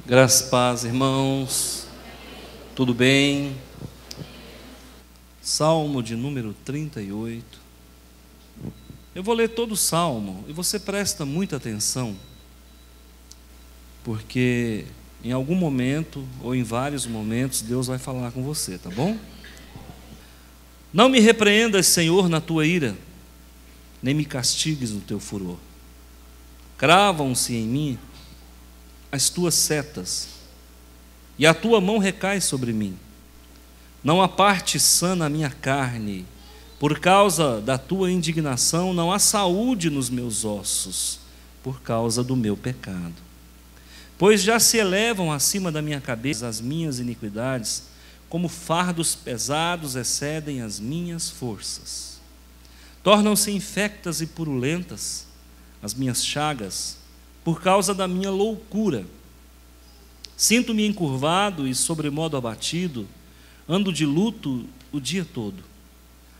Graças e paz, irmãos, tudo bem? Salmo de número 38. Eu vou ler todo o salmo e você presta muita atenção, porque em algum momento ou em vários momentos Deus vai falar com você, tá bom? Não me repreendas, Senhor, na tua ira, nem me castigues no teu furor. Cravam-se em mim as tuas setas, e a tua mão recai sobre mim. Não há parte sã na minha carne, por causa da tua indignação não há saúde nos meus ossos, por causa do meu pecado. Pois já se elevam acima da minha cabeça as minhas iniquidades, como fardos pesados excedem as minhas forças. Tornam-se infectas e purulentas as minhas chagas, por causa da minha loucura. Sinto-me encurvado e sobremodo abatido, ando de luto o dia todo.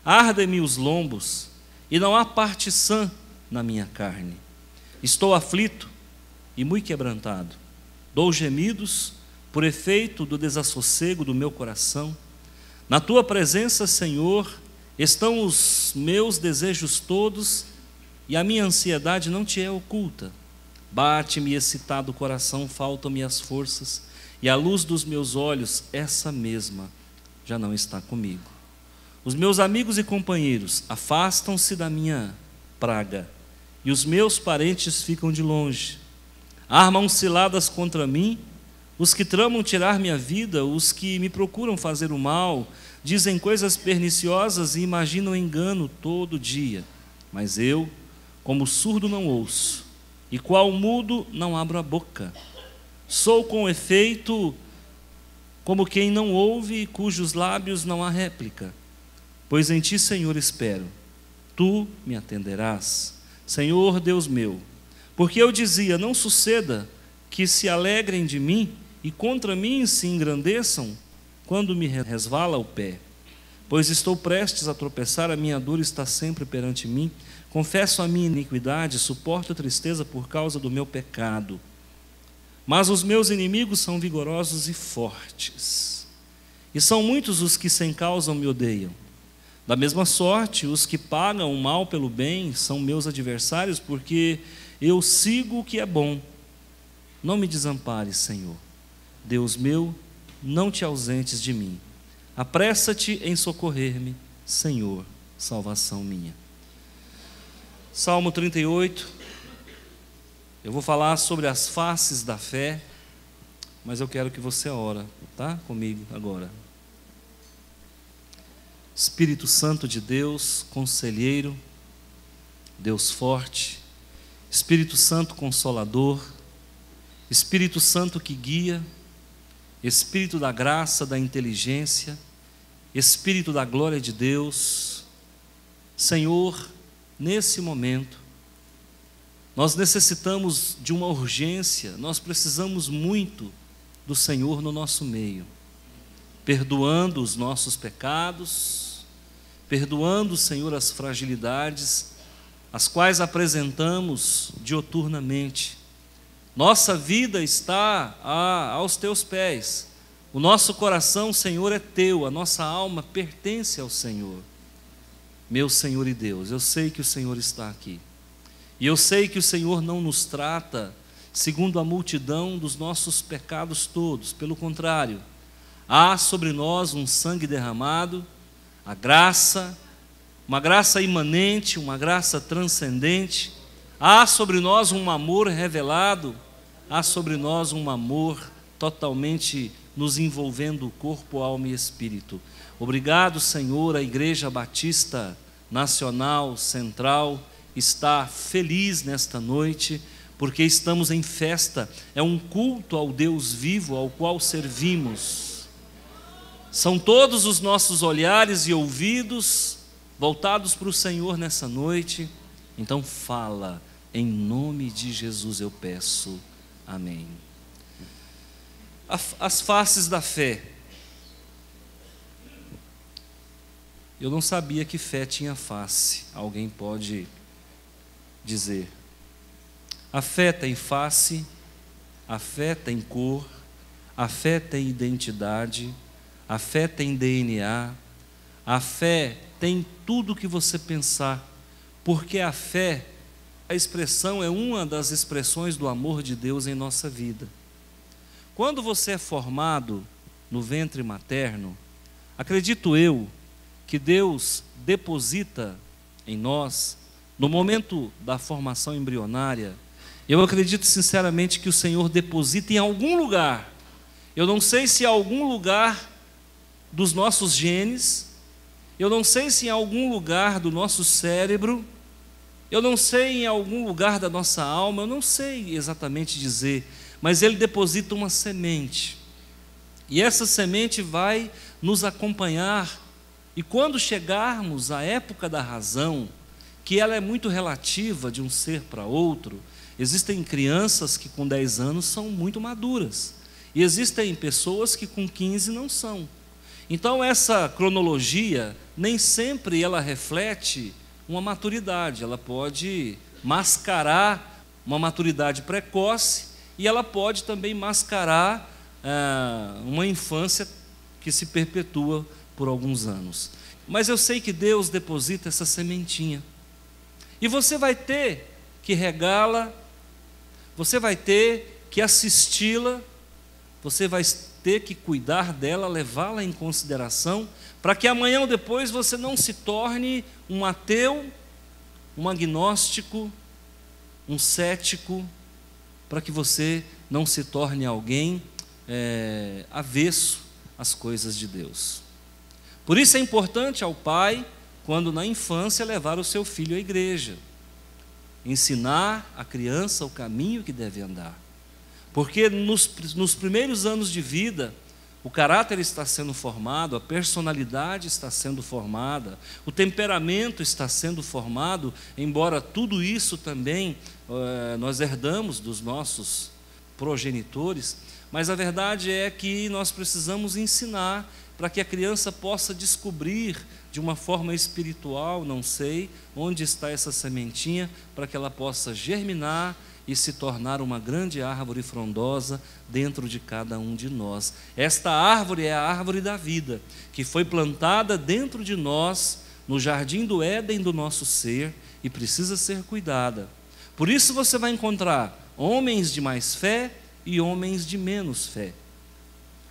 Ardem-me os lombos, e não há parte sã na minha carne. Estou aflito e muito quebrantado. Dou gemidos por efeito do desassossego do meu coração. Na tua presença, Senhor, estão os meus desejos todos, e a minha ansiedade não te é oculta. Bate-me excitado o coração, faltam-me as forças, e a luz dos meus olhos, essa mesma, já não está comigo. Os meus amigos e companheiros afastam-se da minha praga, e os meus parentes ficam de longe. Armam ciladas contra mim, os que tramam tirar minha vida, os que me procuram fazer o mal, dizem coisas perniciosas e imaginam engano todo dia. Mas eu, como surdo, não ouço, e qual mudo não abro a boca. Sou com efeito como quem não ouve e cujos lábios não há réplica. Pois em ti, Senhor, espero, tu me atenderás, Senhor Deus meu. Porque eu dizia, não suceda que se alegrem de mim e contra mim se engrandeçam quando me resvala o pé. Pois estou prestes a tropeçar, a minha dor está sempre perante mim. Confesso a minha iniquidade, suporto a tristeza por causa do meu pecado. Mas os meus inimigos são vigorosos e fortes, e são muitos os que sem causa me odeiam. Da mesma sorte, os que pagam o mal pelo bem são meus adversários, porque eu sigo o que é bom. Não me desampares, Senhor. Deus meu, não te ausentes de mim. Apressa-te em socorrer-me, Senhor, salvação minha. Salmo 38, eu vou falar sobre as faces da fé, mas eu quero que você ore, tá? Comigo agora. Espírito Santo de Deus, conselheiro, Deus forte, Espírito Santo consolador, Espírito Santo que guia, Espírito da graça, da inteligência, Espírito da glória de Deus, Senhor, nesse momento, nós necessitamos de uma urgência, nós precisamos muito do Senhor no nosso meio, perdoando os nossos pecados, perdoando, Senhor, as fragilidades, as quais apresentamos dioturnamente. Nossa vida está aos teus pés, o nosso coração, Senhor, é teu, a nossa alma pertence ao Senhor. Meu Senhor e Deus, eu sei que o Senhor está aqui, e eu sei que o Senhor não nos trata segundo a multidão dos nossos pecados todos, pelo contrário, há sobre nós um sangue derramado, a graça, uma graça imanente, uma graça transcendente, há sobre nós um amor revelado, há sobre nós um amor totalmente nos envolvendo corpo, alma e espírito. Obrigado, Senhor, a Igreja Batista Nacional Central está feliz nesta noite, porque estamos em festa, é um culto ao Deus vivo, ao qual servimos. São todos os nossos olhares e ouvidos voltados para o Senhor nessa noite. Então fala, em nome de Jesus eu peço, amém. As faces da fé. Eu não sabia que fé tinha face. Alguém pode dizer. A fé tem face, a fé tem cor, a fé tem identidade, a fé tem DNA, a fé tem tudo o que você pensar, porque a fé, a expressão é uma das expressões do amor de Deus em nossa vida. Quando você é formado no ventre materno, acredito eu que Deus deposita em nós, no momento da formação embrionária, eu acredito sinceramente que o Senhor deposita em algum lugar, eu não sei se em algum lugar dos nossos genes, eu não sei se em algum lugar do nosso cérebro, eu não sei em algum lugar da nossa alma, eu não sei exatamente dizer, mas Ele deposita uma semente, e essa semente vai nos acompanhar, e quando chegarmos à época da razão, que ela é muito relativa de um ser para outro, existem crianças que com 10 anos são muito maduras, e existem pessoas que com 15 não são. Então essa cronologia, nem sempre ela reflete uma maturidade, ela pode mascarar uma maturidade precoce, e ela pode também mascarar uma infância que se perpetua por alguns anos. Mas eu sei que Deus deposita essa sementinha, e você vai ter que regá-la, você vai ter que assisti-la, você vai ter que cuidar dela, levá-la em consideração, para que amanhã ou depois você não se torne um ateu, um agnóstico, um cético, para que você não se torne alguém avesso às coisas de Deus. Por isso é importante ao pai, quando na infância, levar o seu filho à igreja, ensinar a criança o caminho que deve andar, porque nos primeiros anos de vida, o caráter está sendo formado, a personalidade está sendo formada, o temperamento está sendo formado, embora tudo isso também nós herdamos dos nossos progenitores, mas a verdade é que nós precisamos ensinar para que a criança possa descobrir de uma forma espiritual, não sei, onde está essa sementinha, para que ela possa germinar e se tornar uma grande árvore frondosa dentro de cada um de nós. Esta árvore é a árvore da vida, que foi plantada dentro de nós, no jardim do Éden do nosso ser, e precisa ser cuidada. Por isso você vai encontrar homens de mais fé e homens de menos fé.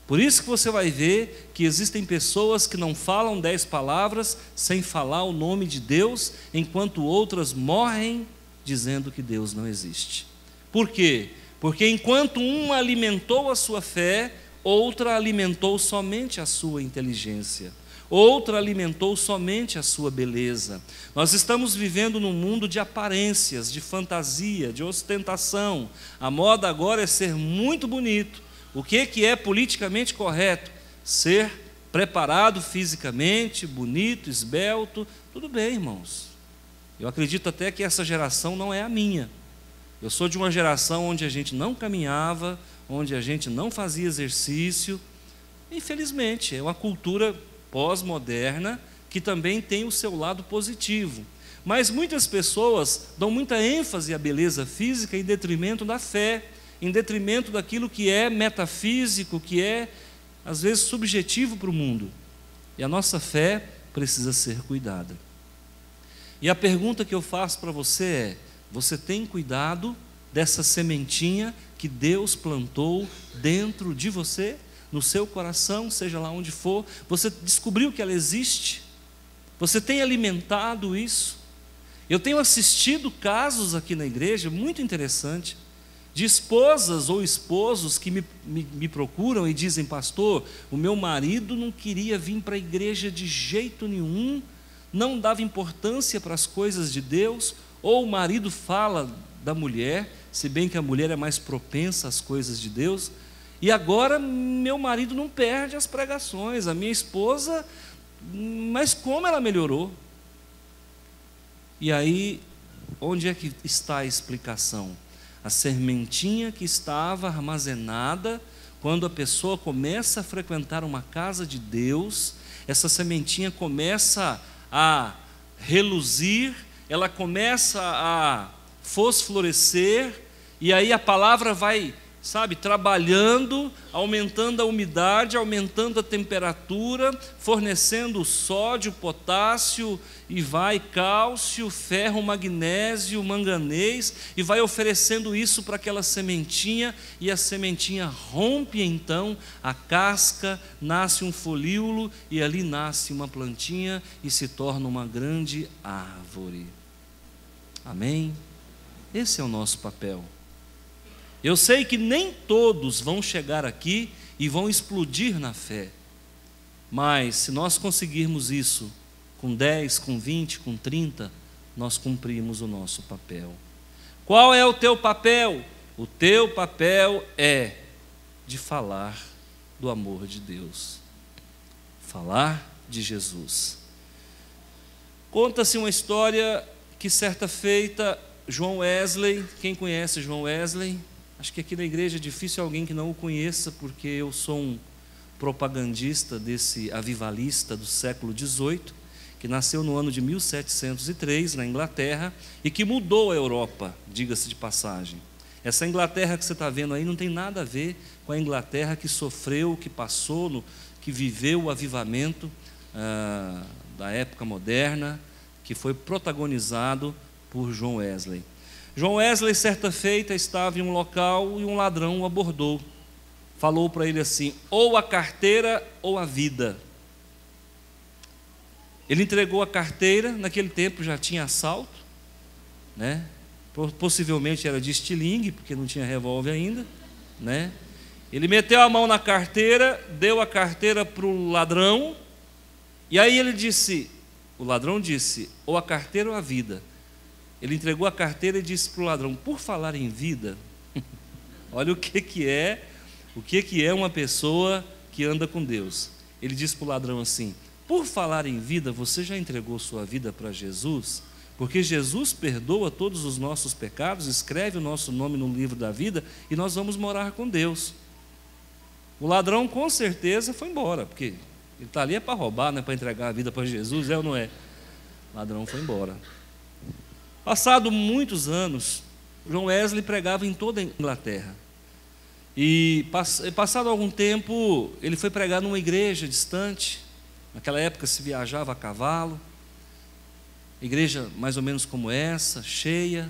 Por isso que você vai ver que existem pessoas que não falam 10 palavras sem falar o nome de Deus, enquanto outras morrem dizendo que Deus não existe. Por quê? Porque enquanto uma alimentou a sua fé, outra alimentou somente a sua inteligência, outra alimentou somente a sua beleza. Nós estamos vivendo num mundo de aparências, de fantasia, de ostentação. A moda agora é ser muito bonito. O que é politicamente correto? Ser preparado fisicamente, bonito, esbelto. Tudo bem, irmãos. Eu acredito até que essa geração não é a minha. Eu sou de uma geração onde a gente não caminhava, onde a gente não fazia exercício. Infelizmente, é uma cultura pós-moderna que também tem o seu lado positivo. Mas muitas pessoas dão muita ênfase à beleza física em detrimento da fé, em detrimento daquilo que é metafísico, que é, às vezes, subjetivo para o mundo. E a nossa fé precisa ser cuidada. E a pergunta que eu faço para você é: você tem cuidado dessa sementinha que Deus plantou dentro de você, no seu coração, seja lá onde for? Você descobriu que ela existe? Você tem alimentado isso? Eu tenho assistido casos aqui na igreja, muito interessante, de esposas ou esposos que me procuram e dizem: pastor, o meu marido não queria vir para a igreja de jeito nenhum, não dava importância para as coisas de Deus. Ou o marido fala da mulher, se bem que a mulher é mais propensa às coisas de Deus, e agora meu marido não perde as pregações, a minha esposa, mas como ela melhorou? E aí, onde é que está a explicação? A sementinha que estava armazenada quando a pessoa começa a frequentar uma casa de Deus, essa sementinha começa a reluzir, ela começa a fosforescer, e aí a palavra vai, trabalhando, aumentando a umidade, aumentando a temperatura, fornecendo o sódio, potássio, e vai cálcio, ferro, magnésio, manganês, e vai oferecendo isso para aquela sementinha, e a sementinha rompe então a casca, nasce um folíolo, e ali nasce uma plantinha, e se torna uma grande árvore. Amém? Esse é o nosso papel. Eu sei que nem todos vão chegar aqui e vão explodir na fé, mas se nós conseguirmos isso, com 10, com 20, com 30, nós cumprimos o nosso papel. Qual é o teu papel? O teu papel é de falar do amor de Deus, falar de Jesus. Conta-se uma história que certa feita, João Wesley, quem conhece João Wesley? Acho que aqui na igreja é difícil alguém que não o conheça, porque eu sou um propagandista desse avivalista do século XVIII, que nasceu no ano de 1703, na Inglaterra, e que mudou a Europa, diga-se de passagem. Essa Inglaterra que você está vendo aí não tem nada a ver com a Inglaterra que sofreu, que passou, que viveu o avivamento da época moderna, que foi protagonizado por João Wesley. João Wesley, certa feita, estava em um local e um ladrão o abordou. Falou para ele assim: ou a carteira ou a vida. Ele entregou a carteira, naquele tempo já tinha assalto, né? Possivelmente era de estilingue, porque não tinha revólver ainda, né? Ele meteu a mão na carteira, deu a carteira para o ladrão, e aí o ladrão disse, ou a carteira ou a vida. Ele entregou a carteira e disse para o ladrão: por falar em vida, olha o que é uma pessoa que anda com Deus. Ele disse para o ladrão assim: por falar em vida, você já entregou sua vida para Jesus? Porque Jesus perdoa todos os nossos pecados, escreve o nosso nome no livro da vida e nós vamos morar com Deus. O ladrão com certeza foi embora, porque ele está ali para roubar, não é para entregar a vida para Jesus, é ou não é? O ladrão foi embora. Passado muitos anos, João Wesley pregava em toda a Inglaterra. E passado algum tempo, ele foi pregar numa igreja distante. Naquela época se viajava a cavalo. Igreja mais ou menos como essa, cheia.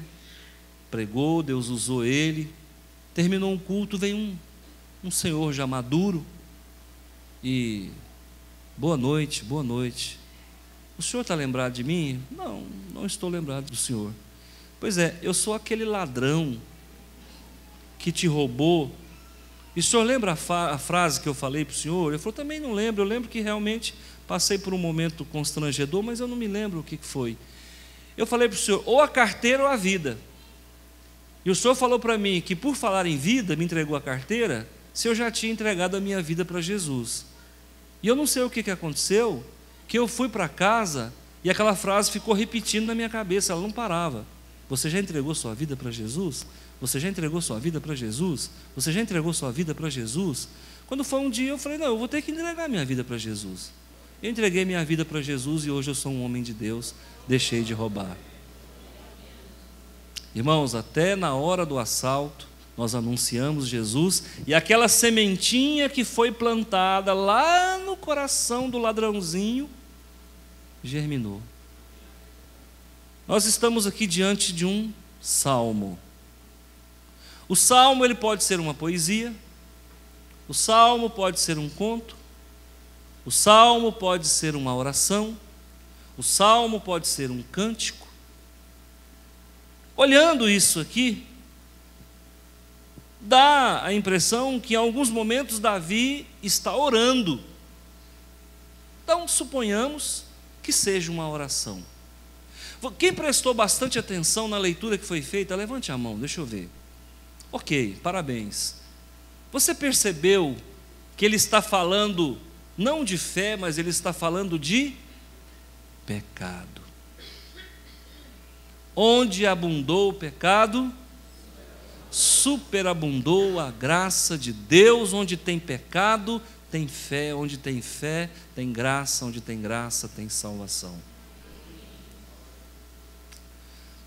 Pregou, Deus usou ele. Terminou um culto, veio um senhor já maduro. E, boa noite, boa noite. O senhor está lembrado de mim? Não, não estou lembrado do senhor. Pois é, eu sou aquele ladrão que te roubou. E o senhor lembra a frase que eu falei para o senhor? Ele falou: também não lembro. Eu lembro que realmente passei por um momento constrangedor, mas eu não me lembro o que foi. Eu falei para o senhor: ou a carteira ou a vida. E o senhor falou para mim que, por falar em vida, me entregou a carteira, se eu já tinha entregado a minha vida para Jesus. E eu não sei o que aconteceu, que eu fui para casa e aquela frase ficou repetindo na minha cabeça, ela não parava. Você já entregou sua vida para Jesus? Você já entregou sua vida para Jesus? Você já entregou sua vida para Jesus? Quando foi um dia, eu falei: não, eu vou ter que entregar minha vida para Jesus. Eu entreguei minha vida para Jesus e hoje eu sou um homem de Deus, deixei de roubar. Irmãos, até na hora do assalto, nós anunciamos Jesus, e aquela sementinha que foi plantada lá no coração do ladrãozinho, germinou. Nós estamos aqui diante de um salmo. O salmo, ele pode ser uma poesia, o salmo pode ser um conto, o salmo pode ser uma oração, o salmo pode ser um cântico. Olhando isso aqui, dá a impressão que em alguns momentos Davi está orando. Então suponhamos que seja uma oração. Quem prestou bastante atenção na leitura que foi feita, levante a mão, deixa eu ver. Ok, parabéns. Você percebeu que ele está falando não de fé, mas ele está falando de pecado. Onde abundou o pecado, superabundou a graça de Deus. Onde tem pecado, tem fé. Onde tem fé, tem graça. Onde tem graça, tem salvação.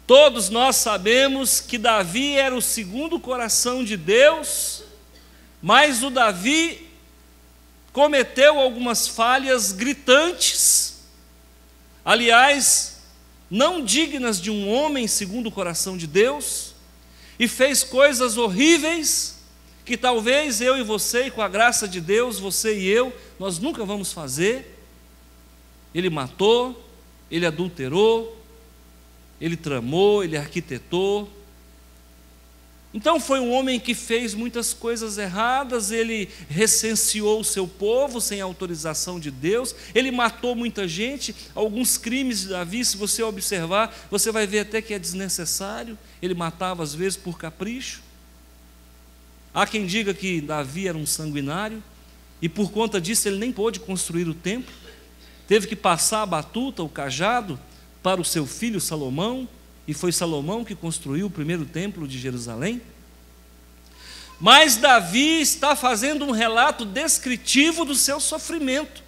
Todos nós sabemos que Davi era o segundo coração de Deus, mas o Davi cometeu algumas falhas gritantes, aliás, não dignas de um homem segundo o coração de Deus, e fez coisas horríveis que talvez eu e você, e com a graça de Deus, você e eu, nós nunca vamos fazer. Ele matou, ele adulterou, ele tramou, ele arquitetou. Então foi um homem que fez muitas coisas erradas. Ele recenseou o seu povo sem autorização de Deus, ele matou muita gente. Alguns crimes de Davi, se você observar, você vai ver até que é desnecessário. Ele matava às vezes por capricho. Há quem diga que Davi era um sanguinário, e por conta disso ele nem pôde construir o templo, teve que passar a batuta, o cajado, para o seu filho Salomão, e foi Salomão que construiu o primeiro templo de Jerusalém. Mas Davi está fazendo um relato descritivo do seu sofrimento.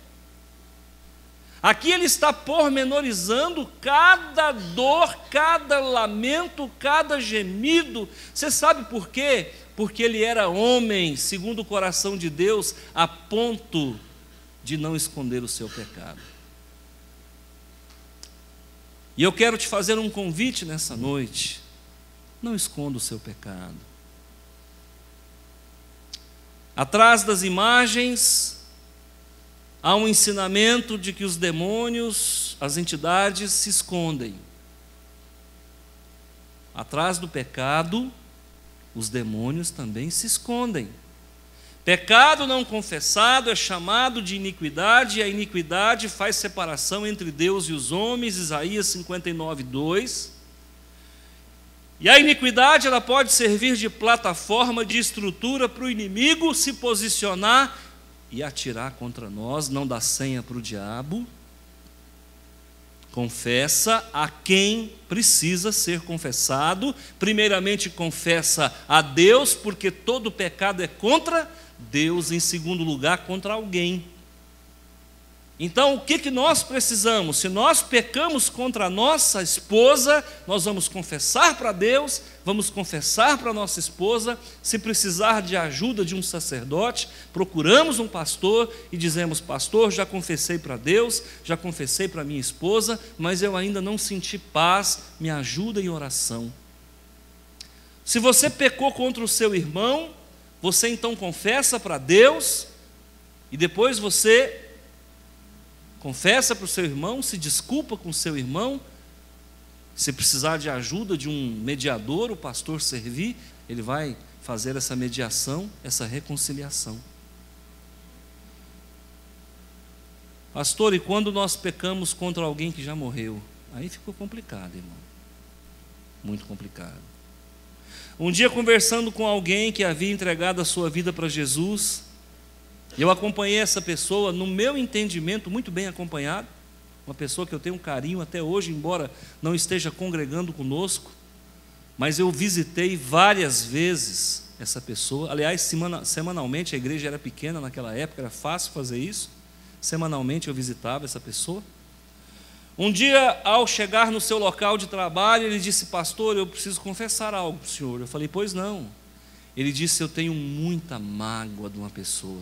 Aqui ele está pormenorizando cada dor, cada lamento, cada gemido. Você sabe por quê? Porque ele era homem, segundo o coração de Deus, a ponto de não esconder o seu pecado. E eu quero te fazer um convite nessa noite: não esconda o seu pecado. Atrás das imagens há um ensinamento de que os demônios, as entidades se escondem. Atrás do pecado, os demônios também se escondem. Pecado não confessado é chamado de iniquidade, e a iniquidade faz separação entre Deus e os homens, Isaías 59:2. E a iniquidade, ela pode servir de plataforma, de estrutura para o inimigo se posicionar e atirar contra nós. Não dá senha para o diabo. Confessa a quem precisa ser confessado. Primeiramente confessa a Deus, porque todo pecado é contra Deus. Em segundo lugar, contra alguém. Então, o que nós precisamos? Se nós pecamos contra a nossa esposa, nós vamos confessar para Deus, vamos confessar para a nossa esposa. Se precisar de ajuda de um sacerdote, procuramos um pastor e dizemos: pastor, já confessei para Deus, já confessei para minha esposa, mas eu ainda não senti paz, me ajuda em oração. Se você pecou contra o seu irmão, você então confessa para Deus, e depois você confessa para o seu irmão, se desculpa com o seu irmão. Se precisar de ajuda de um mediador, o pastor servir, ele vai fazer essa mediação, essa reconciliação. Pastor, e quando nós pecamos contra alguém que já morreu? Aí ficou complicado, irmão. Muito complicado. Um dia, conversando com alguém que havia entregado a sua vida para Jesus, eu acompanhei essa pessoa, no meu entendimento, muito bem acompanhado, uma pessoa que eu tenho um carinho até hoje, embora não esteja congregando conosco, mas eu visitei várias vezes essa pessoa. Aliás, semanalmente, a igreja era pequena naquela época, era fácil fazer isso. Semanalmente eu visitava essa pessoa. Um dia, ao chegar no seu local de trabalho, ele disse: pastor, eu preciso confessar algo para o senhor. Eu falei: pois não. Ele disse: eu tenho muita mágoa de uma pessoa,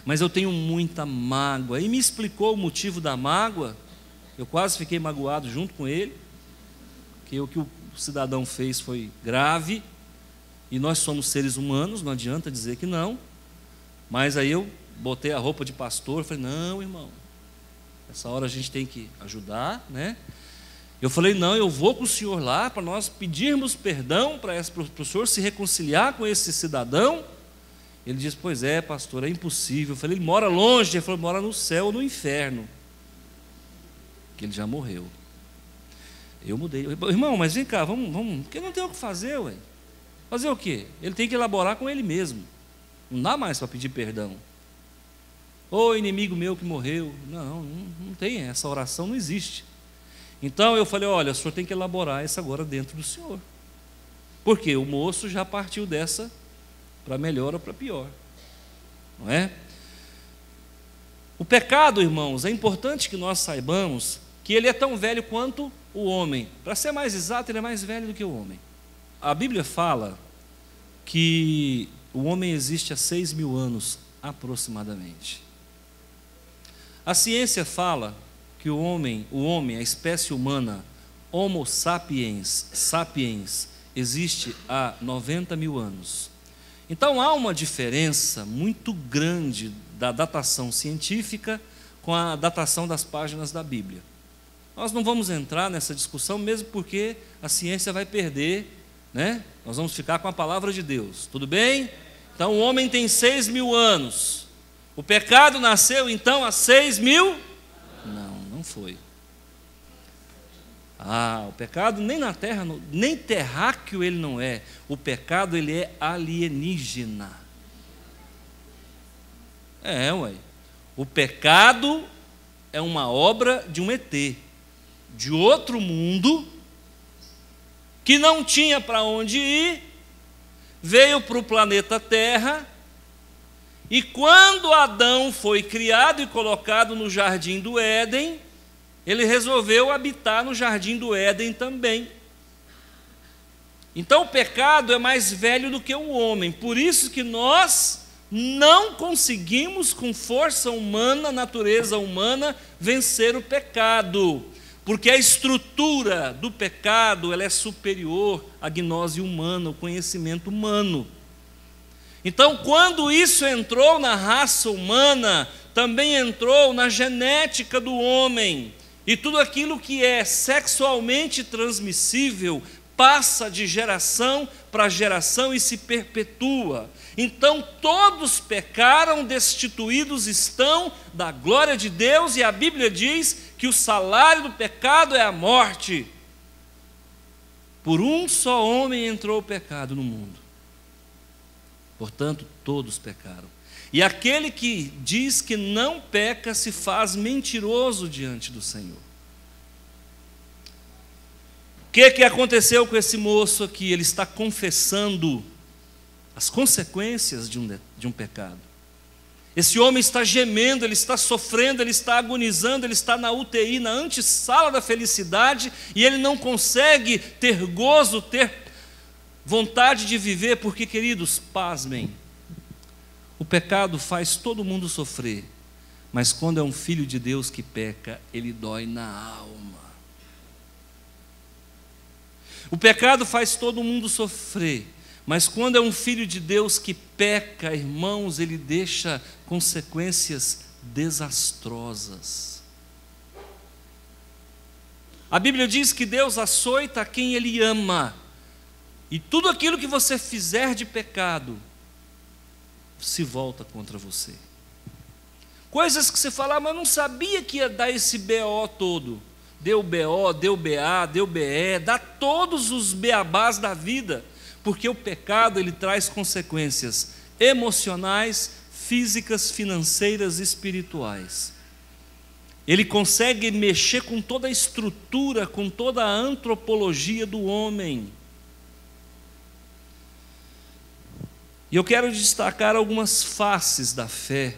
mas eu tenho muita mágoa. E me explicou o motivo da mágoa. Eu quase fiquei magoado junto com ele, porque o que o cidadão fez foi grave, e nós somos seres humanos, não adianta dizer que não. Mas aí eu botei a roupa de pastor, falei: não, irmão, essa hora a gente tem que ajudar, né? Eu falei: não, eu vou com o senhor lá para nós pedirmos perdão para o senhor se reconciliar com esse cidadão. Ele disse: pois é, pastor, é impossível. Eu falei: ele mora longe. Ele falou: mora no céu ou no inferno, que ele já morreu. Eu mudei. Irmão, mas vem cá, vamos, porque não tem o que fazer, ué. Fazer o quê? Ele tem que elaborar com ele mesmo. Não dá mais para pedir perdão. Ô inimigo meu que morreu. Não tem, essa oração não existe. Então eu falei: olha, o senhor tem que elaborar isso agora dentro do senhor. Porque o moço já partiu dessa para melhor ou para pior, não é? O pecado, irmãos, é importante que nós saibamos que ele é tão velho quanto o homem. Para ser mais exato, ele é mais velho do que o homem. A Bíblia fala que o homem existe há 6.000 anos, aproximadamente. A ciência fala que o homem, a espécie humana, Homo sapiens, existe há 90.000 anos. Então há uma diferença muito grande da datação científica com a datação das páginas da Bíblia. Nós não vamos entrar nessa discussão, mesmo porque a ciência vai perder, né? Nós vamos ficar com a palavra de Deus, tudo bem? Então o homem tem 6.000 anos. O pecado nasceu então há 6.000? Não foi. O pecado nem na terra, nem terráqueo ele não é. O pecado ele é alienígena. O pecado é uma obra de um ET, de outro mundo, que não tinha para onde ir, veio para o planeta Terra, e quando Adão foi criado e colocado no jardim do Éden, ele resolveu habitar no jardim do Éden também. Então o pecado é mais velho do que o homem, por isso que nós não conseguimos com força humana, natureza humana, vencer o pecado, porque a estrutura do pecado ela é superior à gnose humana, ao conhecimento humano. Então quando isso entrou na raça humana, também entrou na genética do homem, e tudo aquilo que é sexualmente transmissível passa de geração para geração e se perpetua. Então todos pecaram, destituídos estão da glória de Deus, e a Bíblia diz que o salário do pecado é a morte. Por um só homem entrou o pecado no mundo, portanto todos pecaram. E aquele que diz que não peca se faz mentiroso diante do Senhor. O que aconteceu com esse moço aqui? Ele está confessando as consequências de um pecado. Esse homem está gemendo, ele está sofrendo, ele está agonizando, ele está na UTI, na antessala da felicidade, e ele não consegue ter gozo, ter vontade de viver, porque, queridos, pasmem, o pecado faz todo mundo sofrer, mas quando é um filho de Deus que peca, ele dói na alma. O pecado faz todo mundo sofrer, mas quando é um filho de Deus que peca, irmãos, ele deixa consequências desastrosas. A Bíblia diz que Deus açoita a quem Ele ama, e tudo aquilo que você fizer de pecado se volta contra você. Coisas que você fala, mas eu não sabia que ia dar esse BO todo. Deu BO, deu BA, deu BE, dá todos os beabás da vida, porque o pecado ele traz consequências emocionais, físicas, financeiras e espirituais. Ele consegue mexer com toda a estrutura, com toda a antropologia do homem. E eu quero destacar algumas faces da fé,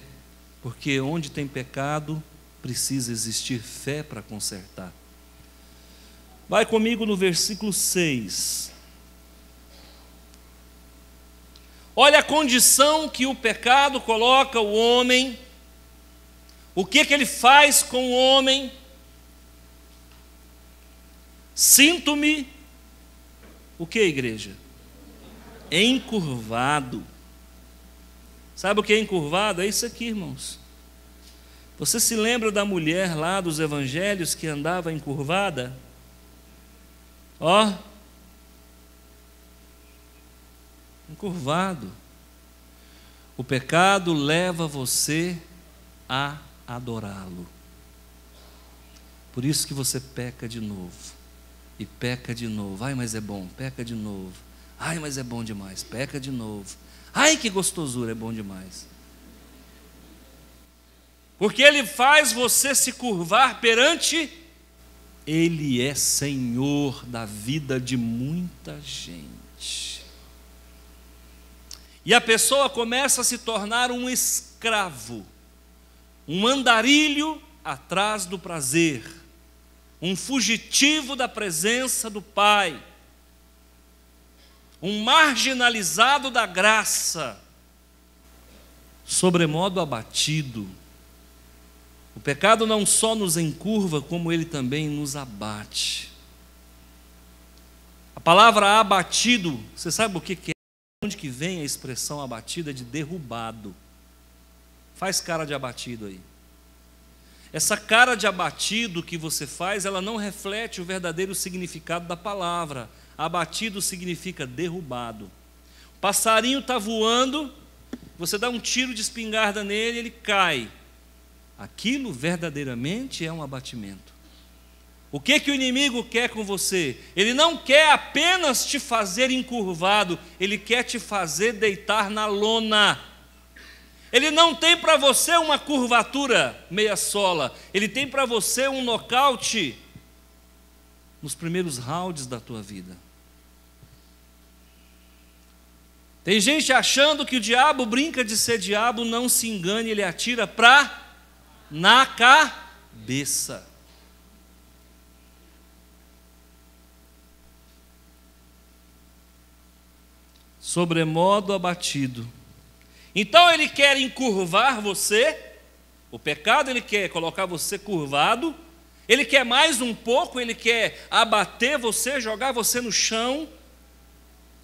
porque onde tem pecado, precisa existir fé para consertar. Vai comigo no versículo 6. Olha a condição que o pecado coloca o homem, o que ele faz com o homem. Sinto-me, o que, igreja? Encurvado. Sabe o que é encurvado? É isso aqui, irmãos. Você se lembra da mulher lá dos evangelhos que andava encurvada? Encurvado. O pecado leva você a adorá-lo. Por isso que você peca de novo. E peca de novo. Ai, mas é bom, peca de novo. Ai, mas é bom demais, peca de novo. Ai, que gostosura, é bom demais. Porque ele faz você se curvar perante Ele é Senhor da vida de muita gente. abate. E a pessoa começa a se tornar um escravo, um andarilho atrás do prazer, um fugitivo da presença do Pai, um marginalizado da graça, sobremodo abatido. O pecado não só nos encurva, como ele também nos abate. A palavra abatido, você sabe o que é? Onde que vem a expressão abatido? É de derrubado. Faz cara de abatido aí. Essa cara de abatido que você faz, ela não reflete o verdadeiro significado da palavra. Abatido significa derrubado. O passarinho está voando, você dá um tiro de espingarda nele, ele cai. Aquilo verdadeiramente é um abatimento. O que o inimigo quer com você? Ele não quer apenas te fazer encurvado, ele quer te fazer deitar na lona. Ele não tem para você uma curvatura meia sola, ele tem para você um nocaute nos primeiros rounds da tua vida. Tem gente achando que o diabo brinca de ser diabo, não se engane, ele atira na cabeça. Sobremodo abatido. Então ele quer encurvar você, o pecado ele quer colocar você curvado, ele quer mais um pouco, ele quer abater você, jogar você no chão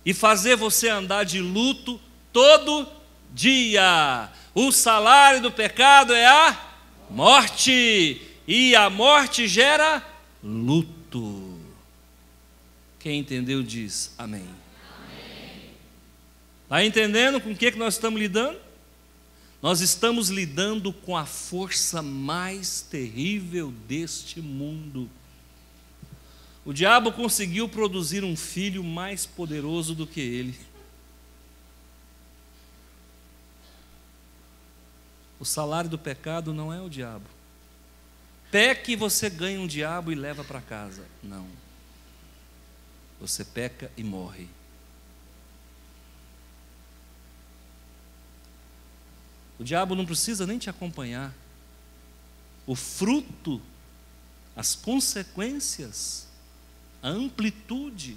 e fazer você andar de luto todo dia. O salário do pecado é a morte, e a morte gera luto. Quem entendeu diz amém. Está entendendo com o que nós estamos lidando? Nós estamos lidando com a força mais terrível deste mundo. O diabo conseguiu produzir um filho mais poderoso do que ele. O salário do pecado não é o diabo. Peque e você ganha um diabo e leva para casa. Não. Você peca e morre. O diabo não precisa nem te acompanhar. O fruto, as consequências, a amplitude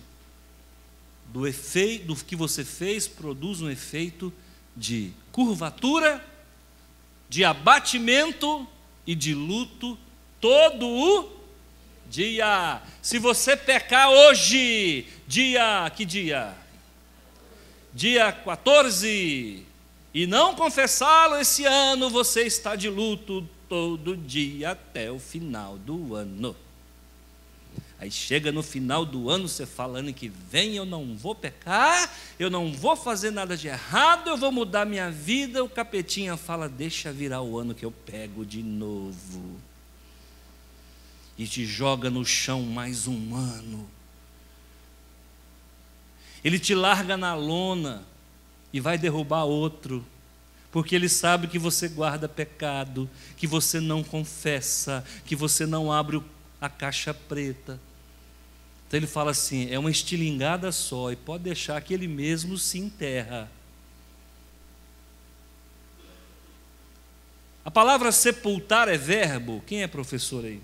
do efeito do que você fez produz um efeito de curvatura, de abatimento e de luto todo o dia. Se você pecar hoje, que dia? Dia 14, e não confessá-lo esse ano, você está de luto todo dia até o final do ano. Aí chega no final do ano, você falando que vem, eu não vou pecar, eu não vou fazer nada de errado, eu vou mudar minha vida. O capetinha fala, deixa virar o ano que eu pego de novo. E te joga no chão mais um ano. Ele te larga na lona e vai derrubar outro, porque ele sabe que você guarda pecado, que você não confessa, que você não abre a caixa preta. Então ele fala assim, é uma estilingada só, e pode deixar que ele mesmo se enterra. A palavra sepultar é verbo. Quem é professor aí?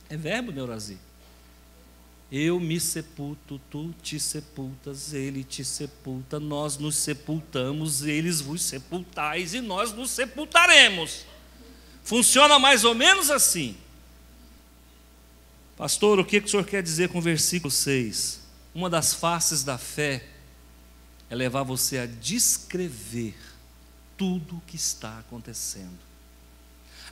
É verbo, Neurazi? Eu me sepulto, tu te sepultas, ele te sepulta, nós nos sepultamos, eles vos sepultais e nós nos sepultaremos. Funciona mais ou menos assim. Pastor, o que o senhor quer dizer com o versículo 6? Uma das faces da fé é levar você a descrever tudo o que está acontecendo.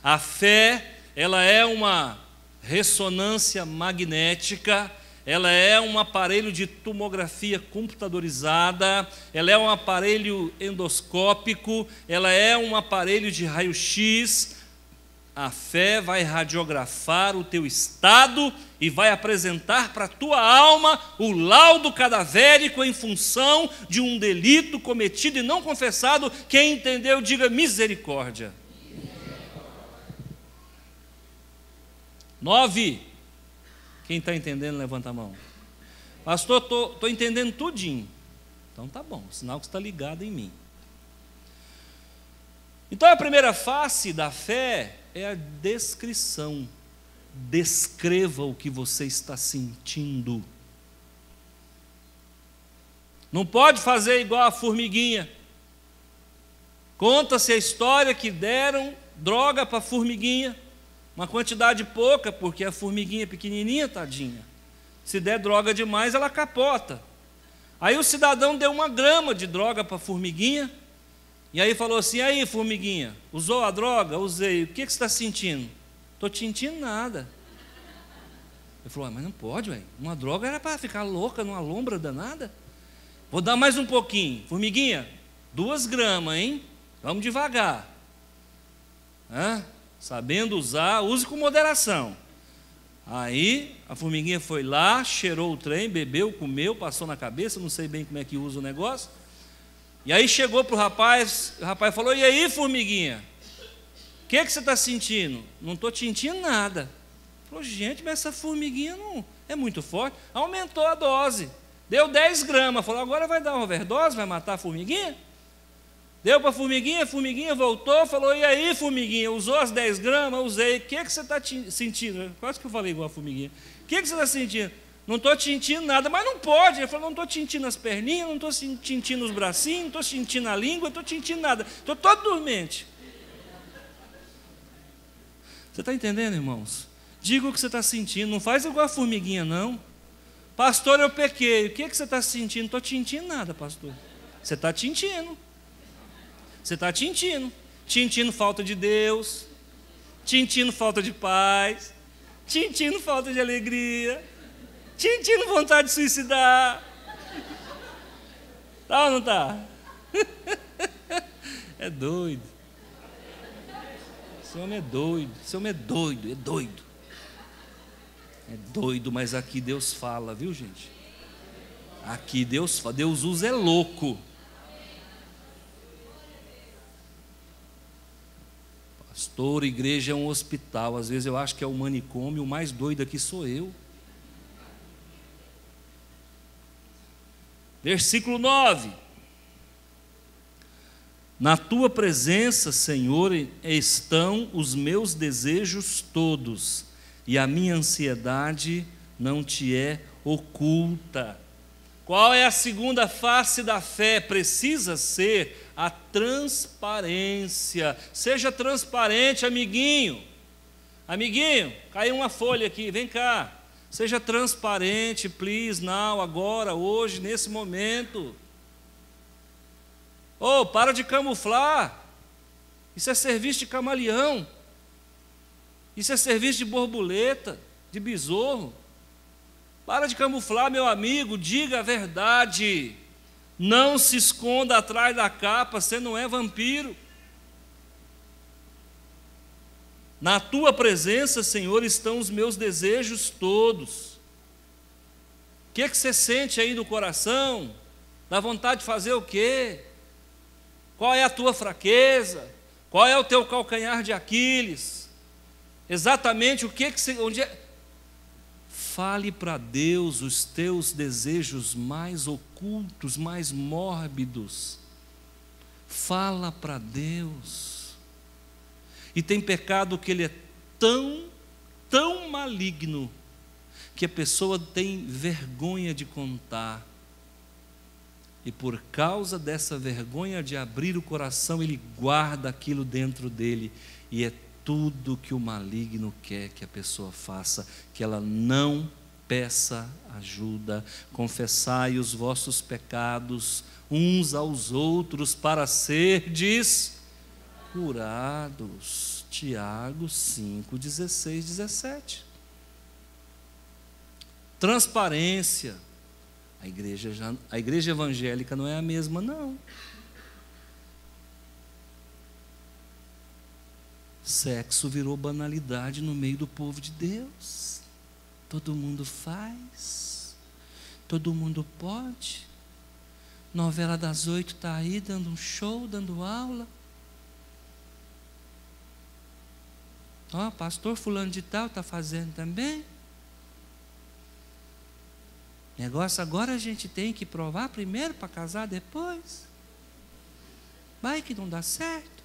A fé, ela é uma ressonância magnética, ela é um aparelho de tomografia computadorizada, ela é um aparelho endoscópico, ela é um aparelho de raio-x. A fé vai radiografar o teu estado e vai apresentar para a tua alma o laudo cadavérico em função de um delito cometido e não confessado. Quem entendeu, diga misericórdia. 9. Quem está entendendo, levanta a mão. Pastor, estou entendendo tudinho. Então tá bom, sinal que você está ligado em mim. Então a primeira face da fé é a descrição. Descreva o que você está sentindo. Não pode fazer igual a formiguinha. Conta-se a história que deram droga para a formiguinha, uma quantidade pouca, porque a formiguinha é pequenininha, tadinha. Se der droga demais, ela capota. Aí o cidadão deu 1 grama de droga para a formiguinha, e aí falou assim: aí, formiguinha, usou a droga? Usei. O que você está sentindo? Estou sentindo nada. Ele falou: mas não pode, velho. Uma droga era para ficar louca numa lombra danada. Vou dar mais um pouquinho. Formiguinha, 2 gramas, hein? Vamos devagar. Sabendo usar, use com moderação. Aí a formiguinha foi lá, cheirou o trem, bebeu, comeu, passou na cabeça, não sei bem como é que usa o negócio. E aí chegou para o rapaz falou: e aí, formiguinha, o que você está sentindo? Não estou sentindo nada. Falou: gente, mas essa formiguinha não é muito forte. Aumentou a dose, deu 10 gramas. Falou: agora vai dar uma overdose, vai matar a formiguinha? Deu para a formiguinha voltou, falou: e aí, formiguinha, usou as 10 gramas? Usei. O que você está sentindo? Quase que eu falei igual a formiguinha. O que você está sentindo? Não estou sentindo nada. Mas não pode. Ele falou: não estou sentindo as perninhas, não estou sentindo os bracinhos, não estou sentindo a língua, não estou sentindo nada. Estou todo dormente. Você está entendendo, irmãos? Diga o que você está sentindo. Não faz igual a formiguinha, não. Pastor, eu pequei. O que você está sentindo? Não estou sentindo nada, pastor. Você está sentindo. Você está sentindo falta de Deus, sentindo falta de paz, sentindo falta de alegria, sentindo vontade de suicidar. Tá ou não tá? É doido. Esse homem é doido, esse homem é doido, é doido. É doido, mas aqui Deus fala, viu, gente? Aqui Deus fala, Deus usa é louco. Pastor, igreja é um hospital. Às vezes eu acho que é o manicômio, o mais doido aqui sou eu. Versículo 9. Na tua presença, Senhor, estão os meus desejos todos, e a minha ansiedade não te é oculta. Qual é a segunda face da fé? Precisa ser a transparência. Seja transparente, amiguinho. Amiguinho, caiu uma folha aqui, vem cá. Seja transparente, please, now, agora, hoje, nesse momento. Para de camuflar. Isso é serviço de camaleão. Isso é serviço de borboleta, de besouro. Para de camuflar, meu amigo, diga a verdade. Não se esconda atrás da capa, você não é vampiro. Na tua presença, Senhor, estão os meus desejos todos. O que você sente aí no coração? Dá vontade de fazer o quê? Qual é a tua fraqueza? Qual é o teu calcanhar de Aquiles? Exatamente o que você... Fale para Deus os teus desejos mais ocultos, mais mórbidos. Fala para Deus. E tem pecado que ele é tão maligno, que a pessoa tem vergonha de contar. E por causa dessa vergonha de abrir o coração, ele guarda aquilo dentro dele. E é tudo que o maligno quer que a pessoa faça, que ela não peça ajuda. Confessai os vossos pecados uns aos outros para serdes curados. Tiago 5, 16, 17. Transparência. A igreja evangélica não é a mesma, não. Sexo virou banalidade no meio do povo de Deus. Todo mundo faz, todo mundo pode. Novela das 8 está aí dando um show, dando aula. Pastor fulano de tal está fazendo também. Negócio agora a gente tem que provar primeiro para casar depois. Vai que não dá certo.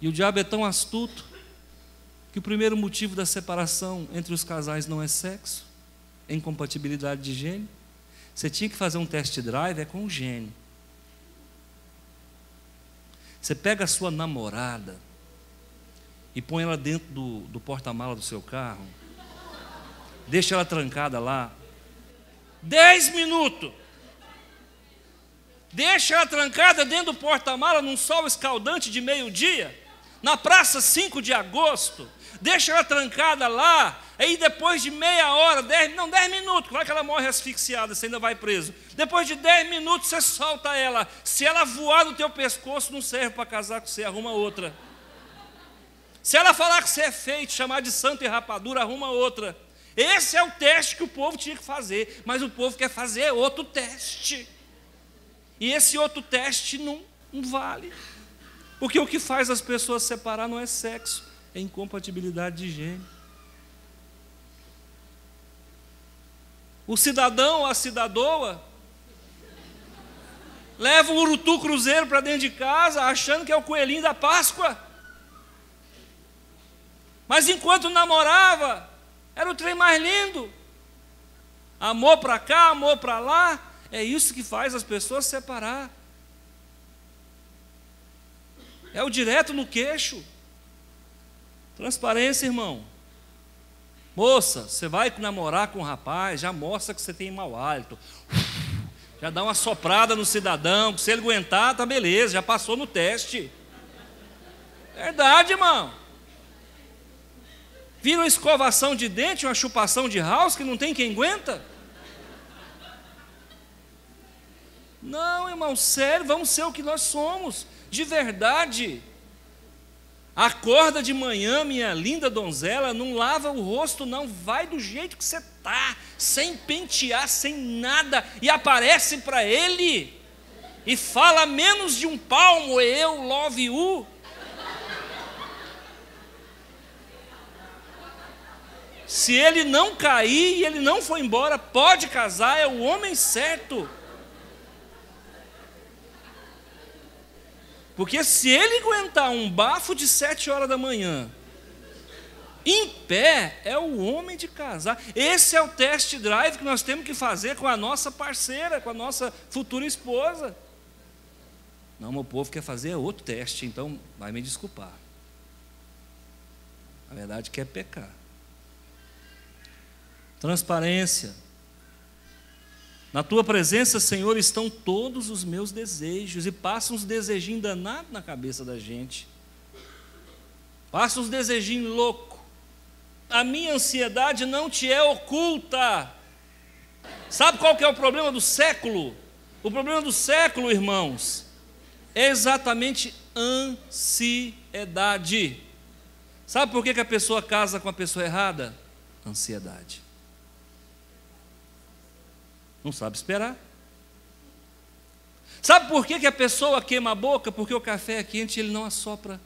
E o diabo é tão astuto que o primeiro motivo da separação entre os casais não é sexo, é incompatibilidade de gene. Você tinha que fazer um test drive, é com o gene. Você pega a sua namorada e põe ela dentro do porta-mala do seu carro, deixa ela trancada lá 10 minutos, deixa ela trancada dentro do porta-mala num sol escaldante de meio-dia, na praça 5 de agosto, deixa ela trancada lá, aí depois de meia hora, 10 minutos, claro que ela morre asfixiada, você ainda vai preso. Depois de 10 minutos você solta ela. Se ela voar no teu pescoço, não serve para casar com você, arruma outra. Se ela falar que você é feio, te chamar de santo e rapadura, arruma outra. Esse é o teste que o povo tinha que fazer, mas o povo quer fazer outro teste. E esse outro teste não vale. Porque o que faz as pessoas separar não é sexo, é incompatibilidade de gene. O cidadão ou a cidadoa leva o urutu cruzeiro para dentro de casa, achando que é o coelhinho da Páscoa. Mas enquanto namorava, era o trem mais lindo. Amor para cá, amor para lá. É isso que faz as pessoas separar. É o direto no queixo. Transparência, irmão. Moça, você vai namorar com um rapaz, já mostra que você tem mau hálito. Já dá uma soprada no cidadão, que se ele aguentar, tá beleza, já passou no teste. Verdade, irmão. Vira uma escovação de dente, uma chupação de house que não tem quem aguenta. Não, irmão, sério, vamos ser o que nós somos, de verdade. Acorda de manhã, minha linda donzela, não lava o rosto não, vai do jeito que você está, sem pentear, sem nada, e aparece para ele, e fala menos de um palmo, eu love you. Se ele não cair e ele não for embora, pode casar, é o homem certo. Porque se ele aguentar um bafo de 7 horas da manhã, em pé, é o homem de casar. Esse é o test drive que nós temos que fazer com a nossa parceira, com a nossa futura esposa. Não, meu povo quer fazer outro teste, então vai me desculpar. Na verdade, quer pecar. Transparência. Na tua presença, Senhor, estão todos os meus desejos. E passa uns desejinhos danados na cabeça da gente. Passa uns desejinhos loucos. A minha ansiedade não te é oculta. Sabe qual que é o problema do século? O problema do século, irmãos, é exatamente ansiedade. Sabe por que a pessoa casa com a pessoa errada? Ansiedade. Não sabe esperar. Sabe por que a pessoa queima a boca? Porque o café é quente e ele não assopra.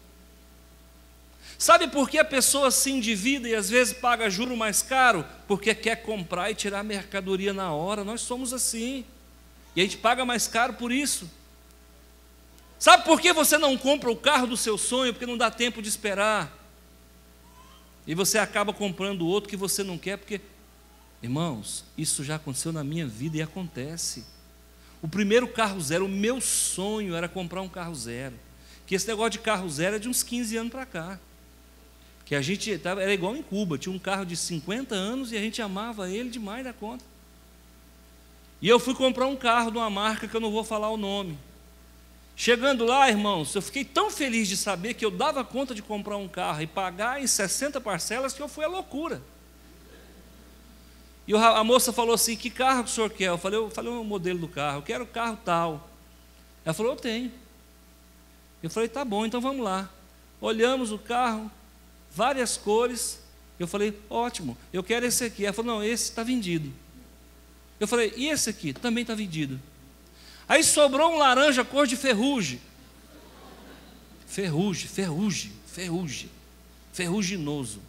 Sabe por que a pessoa se endivida e às vezes paga juro mais caro? Porque quer comprar e tirar a mercadoria na hora. Nós somos assim. E a gente paga mais caro por isso. Sabe por que você não compra o carro do seu sonho? Porque não dá tempo de esperar. E você acaba comprando outro que você não quer, porque... Irmãos, isso já aconteceu na minha vida e acontece. O primeiro carro zero, o meu sonho era comprar um carro zero. Que esse negócio de carro zero é de uns 15 anos para cá. Que a gente era igual em Cuba, tinha um carro de 50 anos e a gente amava ele demais da conta. E eu fui comprar um carro de uma marca que eu não vou falar o nome. Chegando lá, irmãos, eu fiquei tão feliz de saber que eu dava conta de comprar um carro e pagar em 60 parcelas que eu fui à loucura. E a moça falou assim, que carro que o senhor quer? Eu falei o modelo do carro, eu quero o carro tal. Ela falou, eu tenho. Eu falei, tá bom, então vamos lá. Olhamos o carro, várias cores. Eu falei, ótimo, eu quero esse aqui. Ela falou, não, esse está vendido. Eu falei, e esse aqui? Também está vendido. Aí sobrou um laranja cor de ferrugem. Ferruginoso.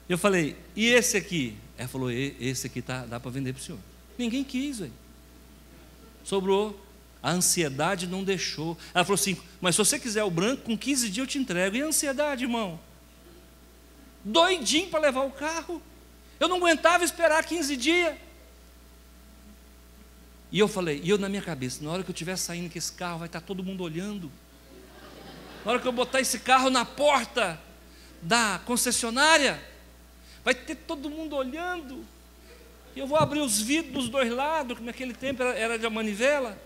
Eu falei, e esse aqui? Ela falou, esse aqui dá para vender para o senhor. Ninguém quis, velho. Sobrou. A ansiedade não deixou. Ela falou assim, mas se você quiser o branco, com 15 dias eu te entrego. E a ansiedade, irmão? Doidinho para levar o carro. Eu não aguentava esperar 15 dias. E eu falei, e eu na minha cabeça, na hora que eu estiver saindo com esse carro, vai estar todo mundo olhando. Na hora que eu botar esse carro na porta da concessionária, vai ter todo mundo olhando. E eu vou abrir os vidros dos dois lados, que naquele tempo era de manivela.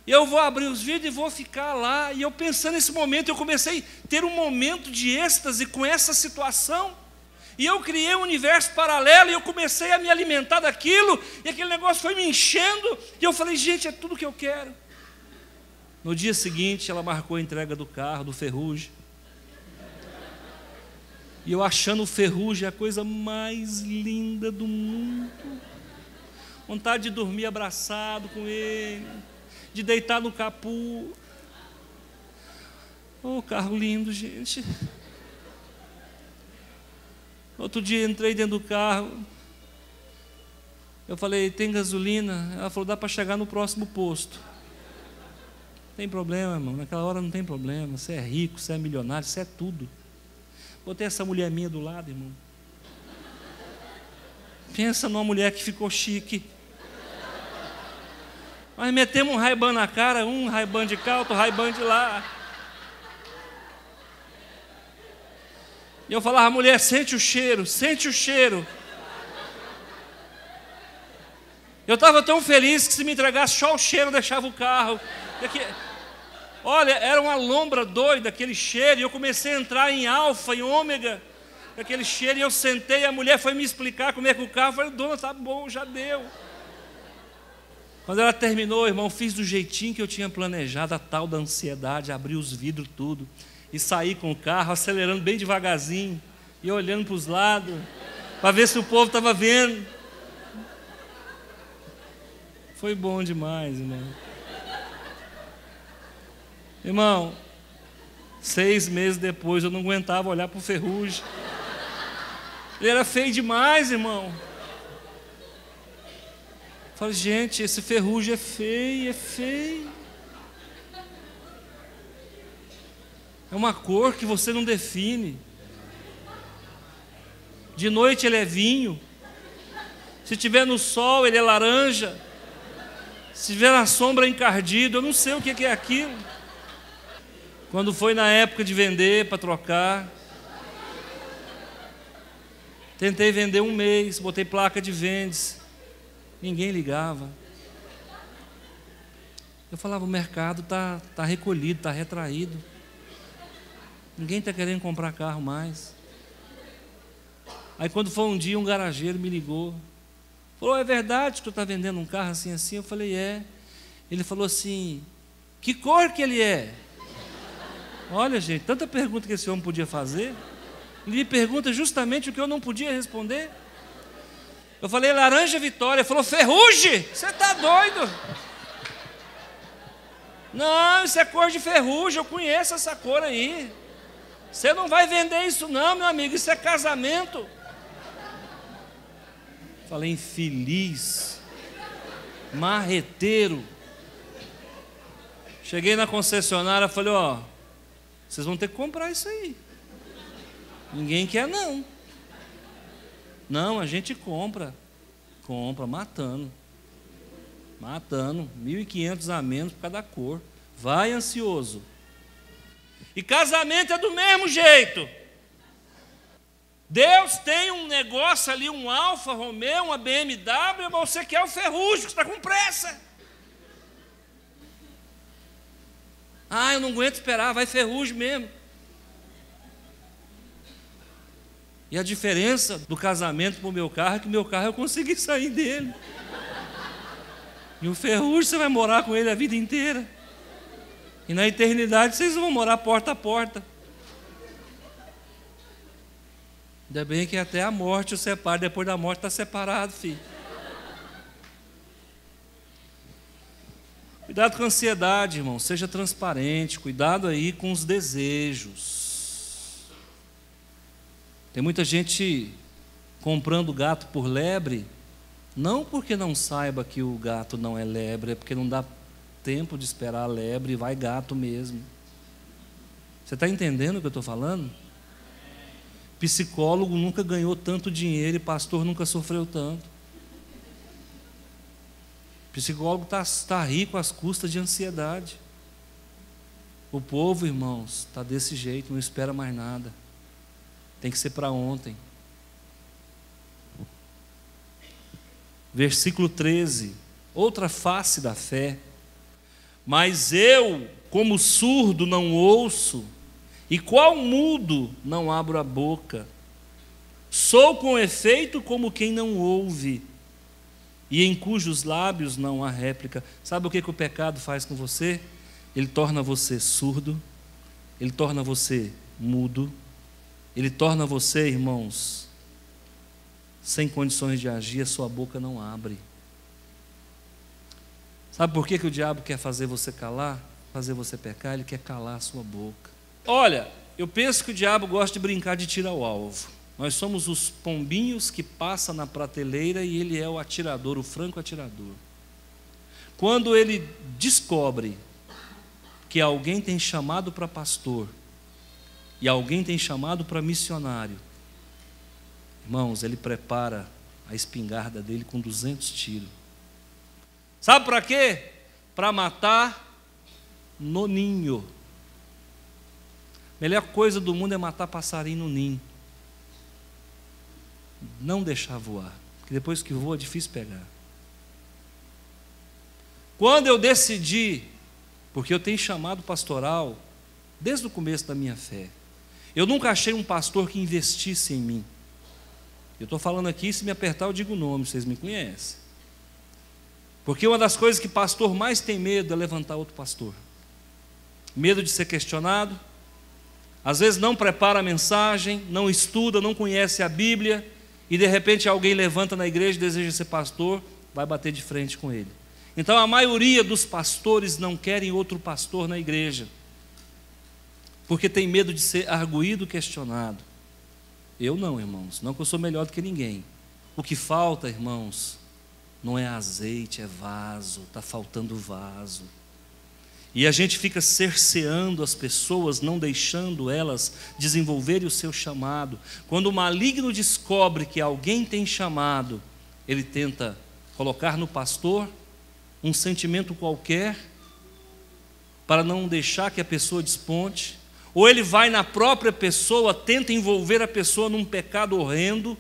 E eu vou abrir os vidros e vou ficar lá. E eu pensando nesse momento, eu comecei a ter um momento de êxtase com essa situação. E eu criei um universo paralelo e eu comecei a me alimentar daquilo. E aquele negócio foi me enchendo. E eu falei, gente, é tudo que eu quero. No dia seguinte, ela marcou a entrega do carro, do Ferrugem. E eu achando o Ferrugem a coisa mais linda do mundo. Vontade de dormir abraçado com ele, de deitar no capô. Oh, carro lindo, gente. Outro dia entrei dentro do carro. Eu falei, tem gasolina? Ela falou, dá para chegar no próximo posto. Não tem problema, irmão. Naquela hora não tem problema. Você é rico, você é milionário, você é tudo. Botei essa mulher minha do lado, irmão. Pensa numa mulher que ficou chique. Nós metemos um Ray-Ban na cara, um Ray-Ban de cá, outro Ray-Ban de lá. E eu falava, mulher, sente o cheiro, sente o cheiro. Eu estava tão feliz que se me entregasse só o cheiro, eu deixava o carro. Olha, era uma lombra doida aquele cheiro, e eu comecei a entrar em alfa, em ômega, aquele cheiro, e eu sentei, e a mulher foi me explicar como é que o carro, eu falei, dona, tá bom, já deu. Quando ela terminou, irmão, fiz do jeitinho que eu tinha planejado, a tal da ansiedade, abri os vidros tudo, e saí com o carro, acelerando bem devagarzinho, e olhando para os lados, para ver se o povo estava vendo. Foi bom demais, irmão. Irmão, 6 meses depois eu não aguentava olhar para o Ferrugem. Ele era feio demais, irmão. Falei, gente, esse Ferrugem é feio, é feio. É uma cor que você não define. De noite ele é vinho. Se estiver no sol, ele é laranja. Se estiver na sombra, é encardido. Eu não sei o que é aquilo. Quando foi na época de vender para trocar, tentei vender 1 mês, botei placa de vendes, ninguém ligava. Eu falava, o mercado tá recolhido, está retraído. Ninguém está querendo comprar carro mais. Aí quando foi um dia, um garageiro me ligou. Falou, é verdade que tu está vendendo um carro assim, assim? Eu falei, é. Ele falou assim, que cor que ele é? Olha, gente, tanta pergunta que esse homem podia fazer. Ele me pergunta justamente o que eu não podia responder. Eu falei, laranja Vitória. Ele falou, Ferrugem? Você está doido? Não, isso é cor de ferrugem, eu conheço essa cor aí. Você não vai vender isso não, meu amigo, isso é casamento. Falei, infeliz, marreteiro. Cheguei na concessionária, falei, ó, vocês vão ter que comprar isso aí. Ninguém quer não. Não, a gente compra. Compra, matando. Matando. 1.500 a menos por causa da cor. Vai, ansioso. E casamento é do mesmo jeito. Deus tem um negócio ali, um Alfa Romeo, uma BMW, mas você quer o Ferrugem, você está com pressa. Ah, eu não aguento esperar, vai Ferrugem mesmo. E a diferença do casamento para o meu carro é que o meu carro eu consegui sair dele. E o Ferrugem você vai morar com ele a vida inteira. E na eternidade vocês vão morar porta a porta. Ainda bem que até a morte o separa, depois da morte está separado, filho. Cuidado com a ansiedade, irmão, seja transparente, cuidado aí com os desejos. Tem muita gente comprando gato por lebre, não porque não saiba que o gato não é lebre, é porque não dá tempo de esperar a lebre e vai gato mesmo. Você está entendendo o que eu estou falando? Psicólogo nunca ganhou tanto dinheiro e pastor nunca sofreu tanto. Psicólogo está rico às custas de ansiedade. O povo, irmãos, está desse jeito, não espera mais nada. Tem que ser para ontem. Versículo 13, outra face da fé. Mas eu, como surdo, não ouço, e qual mudo não abro a boca. Sou com efeito como quem não ouve, e em cujos lábios não há réplica. Sabe o que o pecado faz com você? Ele torna você surdo, ele torna você mudo, ele torna você, irmãos, sem condições de agir, a sua boca não abre. Sabe por que o diabo quer fazer você calar? Fazer você pecar? Ele quer calar a sua boca. Olha, eu penso que o diabo gosta de brincar de tiro ao alvo. Nós somos os pombinhos que passam na prateleira e ele é o atirador, o franco atirador. Quando ele descobre que alguém tem chamado para pastor e alguém tem chamado para missionário, irmãos, ele prepara a espingarda dele com 200 tiros. Sabe para quê? Para matar no ninho. A melhor coisa do mundo é matar passarinho no ninho. Não deixar voar, porque depois que voa é difícil pegar. Quando eu decidi, porque eu tenho chamado pastoral desde o começo da minha fé, eu nunca achei um pastor que investisse em mim. Eu estou falando aqui, se me apertar eu digo o nome, vocês me conhecem. Porque uma das coisas que pastor mais tem medo é levantar outro pastor. Medo de ser questionado, às vezes não prepara a mensagem, não estuda, não conhece a Bíblia, e de repente alguém levanta na igreja e deseja ser pastor, vai bater de frente com ele. Então a maioria dos pastores não querem outro pastor na igreja, porque tem medo de ser arguído, questionado. Eu não, irmãos, não que eu sou melhor do que ninguém. O que falta, irmãos, não é azeite, é vaso, está faltando vaso. E a gente fica cerceando as pessoas, não deixando elas desenvolverem o seu chamado. Quando o maligno descobre que alguém tem chamado, ele tenta colocar no pastor um sentimento qualquer, para não deixar que a pessoa desponte, ou ele vai na própria pessoa, tenta envolver a pessoa num pecado horrendo,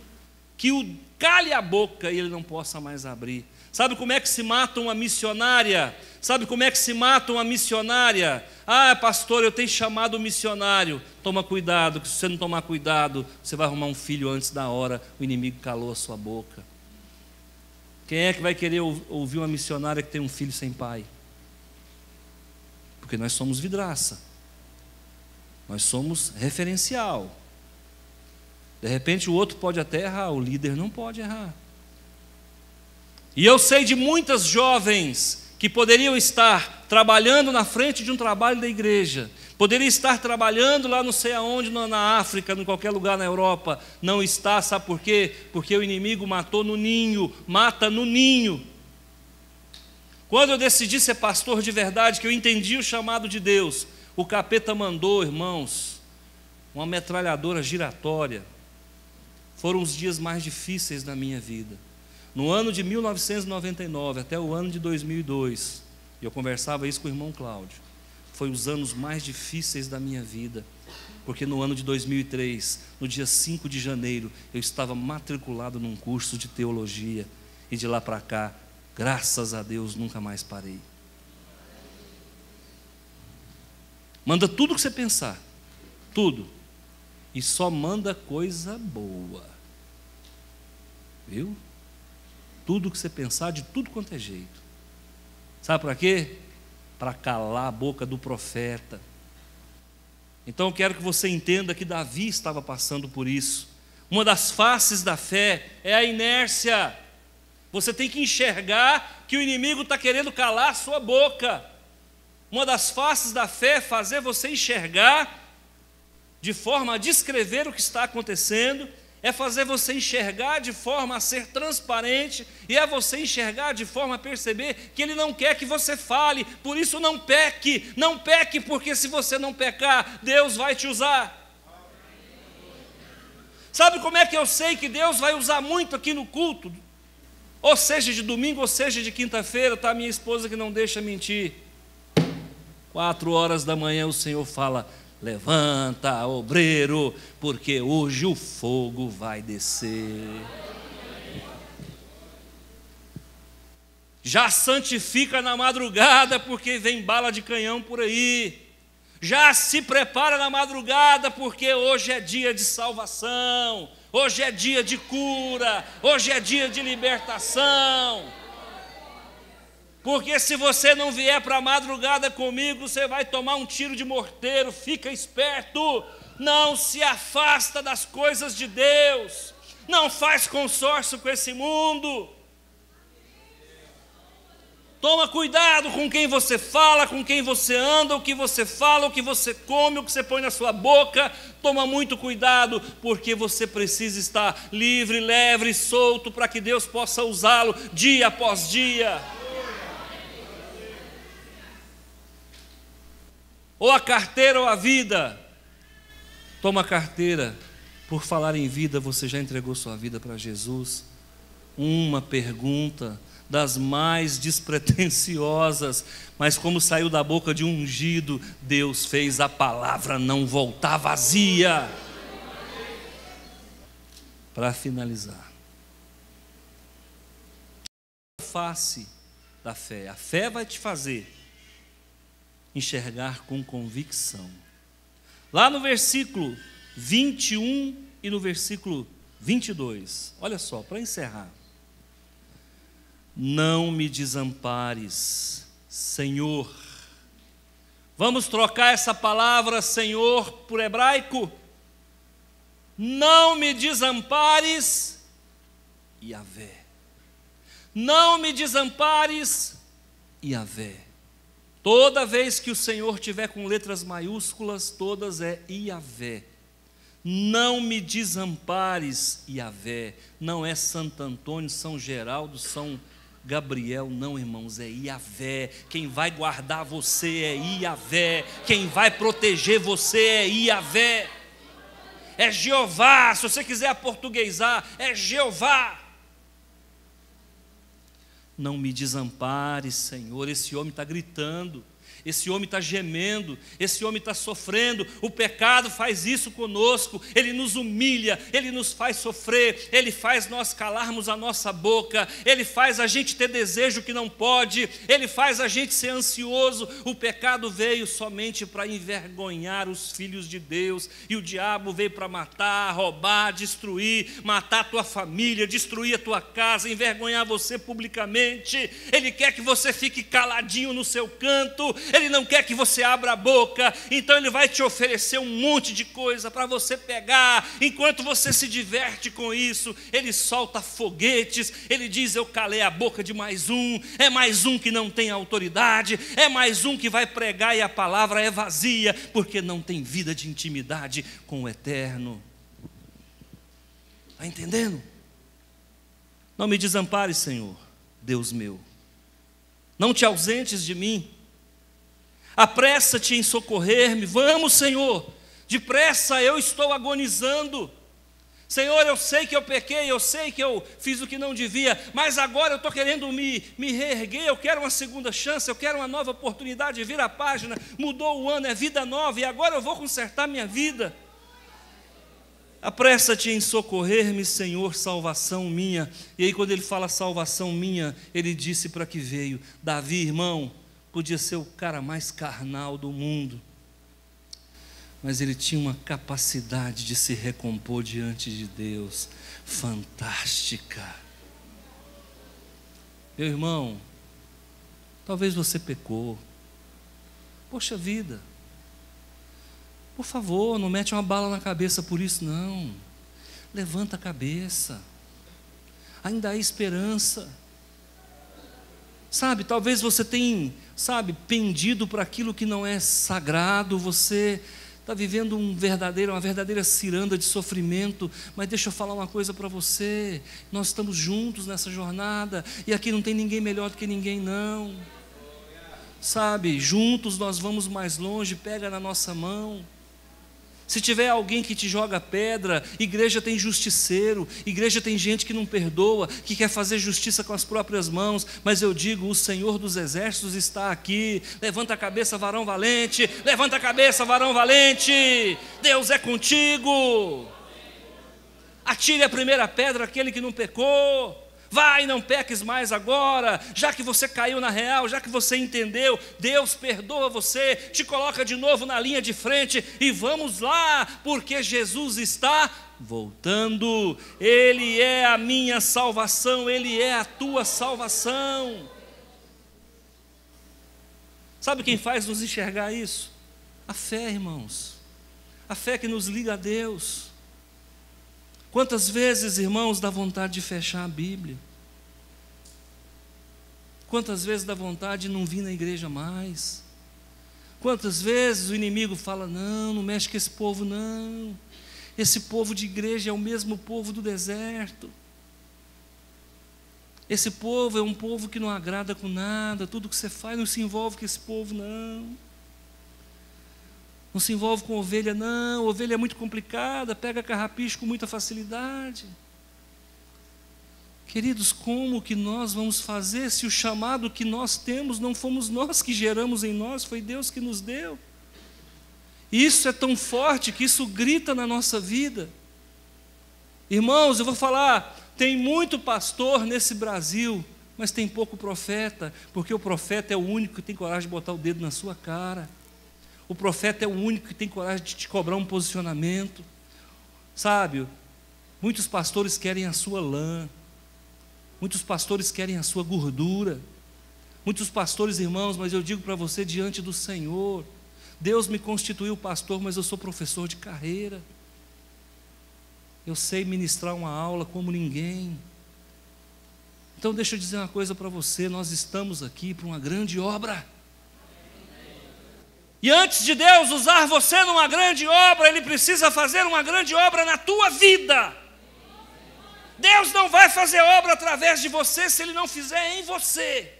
que o cale a boca e ele não possa mais abrir. Sabe como é que se mata uma missionária? Sabe como é que se mata uma missionária? Ah, pastor, eu tenho chamado um missionário. Toma cuidado, que se você não tomar cuidado, você vai arrumar um filho antes da hora, o inimigo calou a sua boca. Quem é que vai querer ouvir uma missionária que tem um filho sem pai? Porque nós somos vidraça. Nós somos referencial. De repente o outro pode até errar, o líder não pode errar. E eu sei de muitas jovens que poderiam estar trabalhando na frente de um trabalho da igreja, poderiam estar trabalhando lá não sei aonde, na África, em qualquer lugar na Europa, não está, sabe por quê? Porque o inimigo matou no ninho, mata no ninho. Quando eu decidi ser pastor de verdade, que eu entendi o chamado de Deus, o capeta mandou, irmãos, uma metralhadora giratória. Foram os dias mais difíceis da minha vida. No ano de 1999 até o ano de 2002, eu conversava isso com o irmão Cláudio, foi os anos mais difíceis da minha vida, porque no ano de 2003, no dia 5 de janeiro, eu estava matriculado num curso de teologia, e de lá para cá, graças a Deus, nunca mais parei. Manda tudo o que você pensar, tudo, e só manda coisa boa, viu? Tudo que você pensar, de tudo quanto é jeito. Sabe para quê? Para calar a boca do profeta. Então eu quero que você entenda que Davi estava passando por isso. Uma das faces da fé é a inércia. Você tem que enxergar que o inimigo está querendo calar a sua boca. Uma das faces da fé é fazer você enxergar, de forma a descrever o que está acontecendo, é fazer você enxergar de forma a ser transparente, e é você enxergar de forma a perceber que Ele não quer que você fale. Por isso não peque, porque se você não pecar, Deus vai te usar. Sabe como é que eu sei que Deus vai usar muito aqui no culto? Ou seja de domingo, ou seja de quinta-feira, tá? Minha esposa que não deixa mentir. 4 horas da manhã o Senhor fala: levanta, obreiro, porque hoje o fogo vai descer. Já santifica na madrugada, porque vem bala de canhão por aí. Já se prepara na madrugada, porque hoje é dia de salvação, hoje é dia de cura, hoje é dia de libertação. Porque se você não vier para a madrugada comigo, você vai tomar um tiro de morteiro. Fica esperto, não se afasta das coisas de Deus, não faz consórcio com esse mundo. Toma cuidado com quem você fala, com quem você anda, o que você fala, o que você come, o que você põe na sua boca. Toma muito cuidado, porque você precisa estar livre, leve, solto, para que Deus possa usá-lo dia após dia. Ou a carteira ou a vida. Toma a carteira. Por falar em vida, você já entregou sua vida para Jesus? Uma pergunta das mais despretensiosas, mas como saiu da boca de um ungido, Deus fez a palavra não voltar vazia. Para finalizar, a face da fé. A fé vai te fazer enxergar com convicção. Lá no versículo 21 e no versículo 22, olha só, para encerrar: não me desampares, Senhor. Vamos trocar essa palavra Senhor por hebraico? Não me desampares, Yahvé. Não me desampares, Yahvé. Toda vez que o Senhor tiver com letras maiúsculas, todas é Yahvé. Não me desampares, Yahvé. Não é Santo Antônio, São Geraldo, São Gabriel, não, irmãos, é Yahvé. Quem vai guardar você é Yahvé. Quem vai proteger você é Yahvé. É Jeová, se você quiser aportuguesar, é Jeová. Não me desampares, Senhor. Esse homem está gritando, esse homem está gemendo, esse homem está sofrendo. O pecado faz isso conosco, ele nos humilha, ele nos faz sofrer, ele faz nós calarmos a nossa boca, ele faz a gente ter desejo que não pode, ele faz a gente ser ansioso. O pecado veio somente para envergonhar os filhos de Deus, e o diabo veio para matar, roubar, destruir, matar a tua família, destruir a tua casa, envergonhar você publicamente. Ele quer que você fique caladinho no seu canto, ele não quer que você abra a boca. Então ele vai te oferecer um monte de coisa para você pegar. Enquanto você se diverte com isso, ele solta foguetes, ele diz: eu calei a boca de mais um, é mais um que não tem autoridade, é mais um que vai pregar e a palavra é vazia, porque não tem vida de intimidade com o Eterno. Está entendendo? Não me desampares, Senhor, Deus meu, não te ausentes de mim. Apressa-te em socorrer-me. Vamos, Senhor, depressa, eu estou agonizando. Senhor, eu sei que eu pequei, eu sei que eu fiz o que não devia, mas agora eu estou querendo me reerguer, eu quero uma segunda chance, eu quero uma nova oportunidade de virar a página. Mudou o ano, é vida nova, e agora eu vou consertar minha vida. Apressa-te em socorrer-me, Senhor, salvação minha. E aí quando ele fala salvação minha, ele disse para que veio. Davi, irmão, podia ser o cara mais carnal do mundo, mas ele tinha uma capacidade de se recompor diante de Deus fantástica. Meu irmão, talvez você pecou. Poxa vida, por favor, não mete uma bala na cabeça por isso, não. Levanta a cabeça, ainda há esperança. Sabe, talvez você tenha, pendido para aquilo que não é sagrado, você está vivendo uma verdadeira ciranda de sofrimento, mas deixa eu falar uma coisa para você, nós estamos juntos nessa jornada, e aqui não tem ninguém melhor do que ninguém não, sabe, juntos nós vamos mais longe, pega na nossa mão. Se tiver alguém que te joga pedra, igreja tem justiceiro, igreja tem gente que não perdoa, que quer fazer justiça com as próprias mãos, mas eu digo, o Senhor dos Exércitos está aqui. Levanta a cabeça, varão valente, levanta a cabeça, varão valente, Deus é contigo. Atire a primeira pedra aquele que não pecou. Vai, não peques mais agora, já que você caiu na real, já que você entendeu, Deus perdoa você, te coloca de novo na linha de frente e vamos lá, porque Jesus está voltando, Ele é a minha salvação, Ele é a tua salvação. Sabe quem faz nos enxergar isso? A fé, irmãos, a fé que nos liga a Deus. Quantas vezes, irmãos, dá vontade de fechar a Bíblia? Quantas vezes dá vontade de não vir na igreja mais? Quantas vezes o inimigo fala, não mexe com esse povo não. Esse povo de igreja é o mesmo povo do deserto. Esse povo é um povo que não agrada com nada, tudo que você faz não se envolve com esse povo não. Não se envolve com ovelha não, ovelha é muito complicada, pega carrapicho com muita facilidade. Queridos, como que nós vamos fazer se o chamado que nós temos não fomos nós que geramos em nós, foi Deus que nos deu? E isso é tão forte que isso grita na nossa vida. Irmãos, eu vou falar, tem muito pastor nesse Brasil, mas tem pouco profeta, porque o profeta é o único que tem coragem de botar o dedo na sua cara. O profeta é o único que tem coragem de te cobrar um posicionamento. Sabe, muitos pastores querem a sua lã, muitos pastores querem a sua gordura, muitos pastores, irmãos, mas eu digo para você diante do Senhor, Deus me constituiu pastor, mas eu sou professor de carreira, eu sei ministrar uma aula como ninguém. Então deixa eu dizer uma coisa para você, nós estamos aqui para uma grande obra. E antes de Deus usar você numa grande obra, Ele precisa fazer uma grande obra na tua vida. Deus não vai fazer obra através de você se Ele não fizer em você.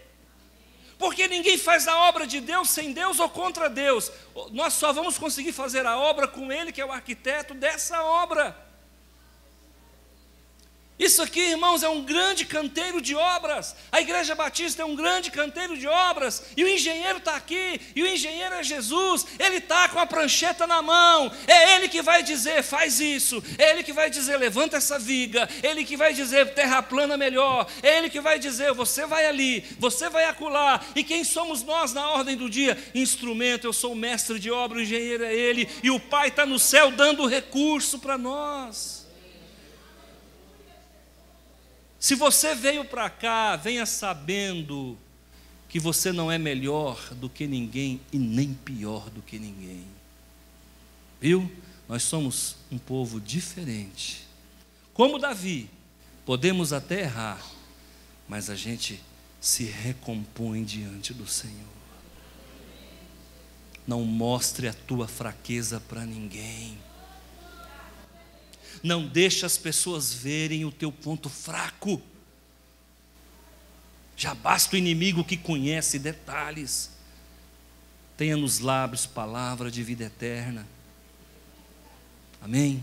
Porque ninguém faz a obra de Deus sem Deus ou contra Deus. Nós só vamos conseguir fazer a obra com Ele, que é o arquiteto dessa obra. Isso aqui, irmãos, é um grande canteiro de obras. A Igreja Batista é um grande canteiro de obras. E o engenheiro está aqui, e o engenheiro é Jesus. Ele está com a prancheta na mão. É Ele que vai dizer, faz isso. É Ele que vai dizer, levanta essa viga. É Ele que vai dizer, terra plana melhor. É Ele que vai dizer, você vai ali, você vai acolá. E quem somos nós na ordem do dia? Instrumento, eu sou o mestre de obra, o engenheiro é Ele. E o Pai está no céu dando recurso para nós. Se você veio para cá, venha sabendo que você não é melhor do que ninguém e nem pior do que ninguém. Viu? Nós somos um povo diferente. Como Davi, podemos até errar, mas a gente se recompõe diante do Senhor. Não mostre a tua fraqueza para ninguém. Não deixe as pessoas verem o teu ponto fraco. Já basta o inimigo que conhece detalhes. Tenha nos lábios palavra de vida eterna. Amém?